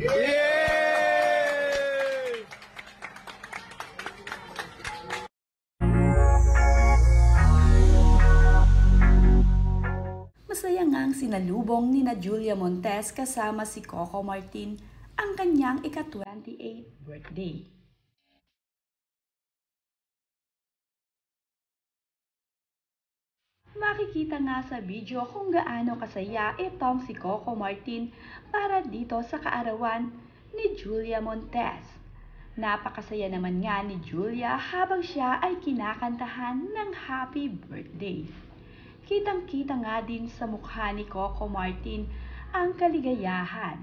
Yay! Masaya ngang sinalubong ni na Julia Montes kasama si Coco Martin ang kanyang ika-28th birthday. Makikita nga sa video kung gaano kasaya itong si Coco Martin para dito sa kaarawan ni Julia Montes. Napakasaya naman nga ni Julia habang siya ay kinakantahan ng happy birthday. Kitang-kita nga din sa mukha ni Coco Martin ang kaligayahan.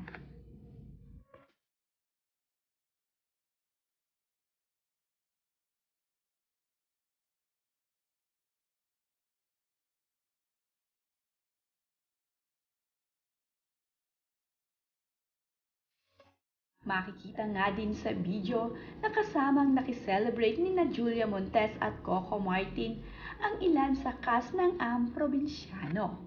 Makikita nga din sa video na kasamang nakiselebrate ni na Julia Montes at Coco Martin ang ilan sa cast ng probinsyano.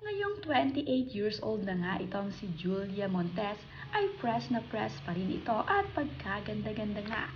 Ngayong 28 years old na nga itong si Julia Montes ay press na press pa rin ito at pagkaganda-ganda nga.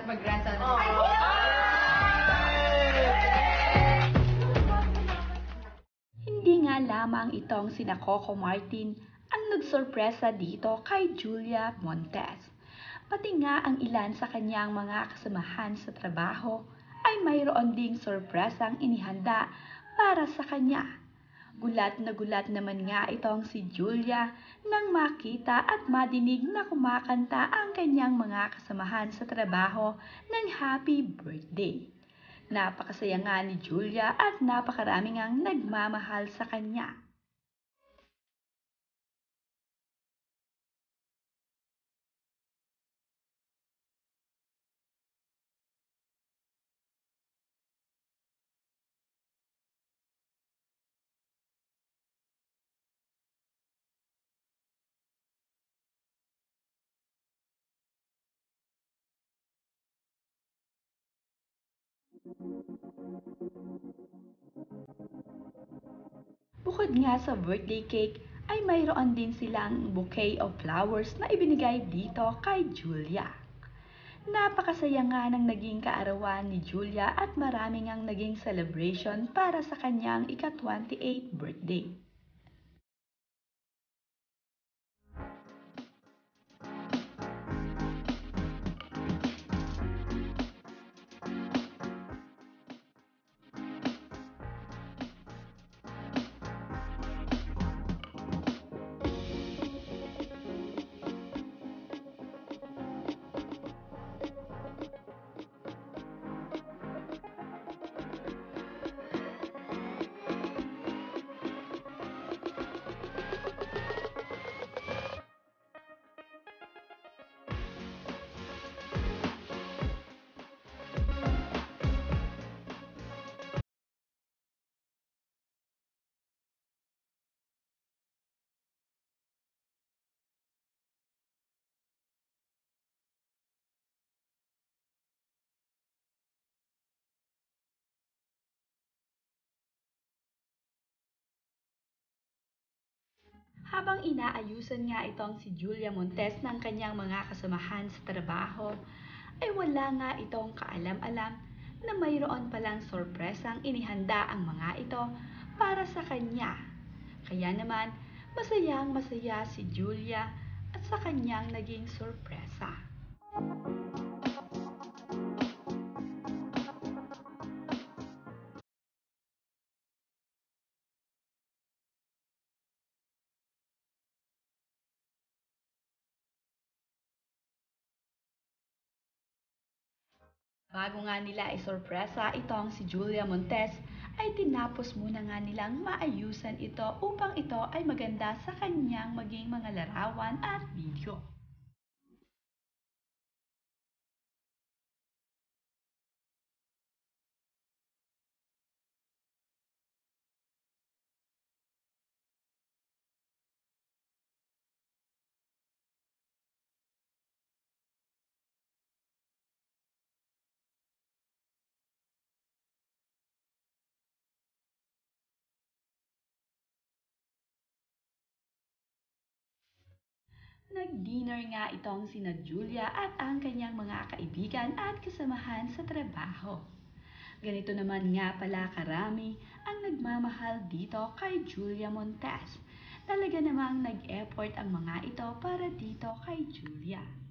Mag-grant sana. Hindi nga lamang itong sina Coco Martin ang nagsorpresa dito kay Julia Montes. Pati nga ang ilan sa kanyang mga kasamahan sa trabaho ay mayroon ding sorpresang inihanda para sa kanya. Gulat naman nga itong si Julia nang makita at madinig na kumakanta ang kanyang mga kasamahan sa trabaho ng happy birthday. Napakasaya nga ni Julia at napakarami ngang nagmamahal sa kanya. Bukod nga sa birthday cake, ay mayroon din silang bouquet of flowers na ibinigay dito kay Julia. Napakasaya nga ng naging kaarawan ni Julia at marami ngang naging celebration para sa kanyang ika-28th birthday. Habang inaayusan nga itong si Julia Montes ng kanyang mga kasamahan sa trabaho, ay wala nga itong kaalam-alam na mayroon palang sorpresang inihanda ang mga ito para sa kanya. Kaya naman, Masayang masaya si Julia at sa kanyang naging sorpresa. Bago nga nila isorpresa itong si Julia Montes, ay tinapos muna nga nilang maayusan ito upang ito ay maganda sa kanyang maging mga larawan at video. Nag-dinner nga itong sina Julia at ang kanyang mga kaibigan at kasamahan sa trabaho. Ganito naman nga pala karami ang nagmamahal dito kay Julia Montes. Talaga namang nag-effort ang mga ito para dito kay Julia.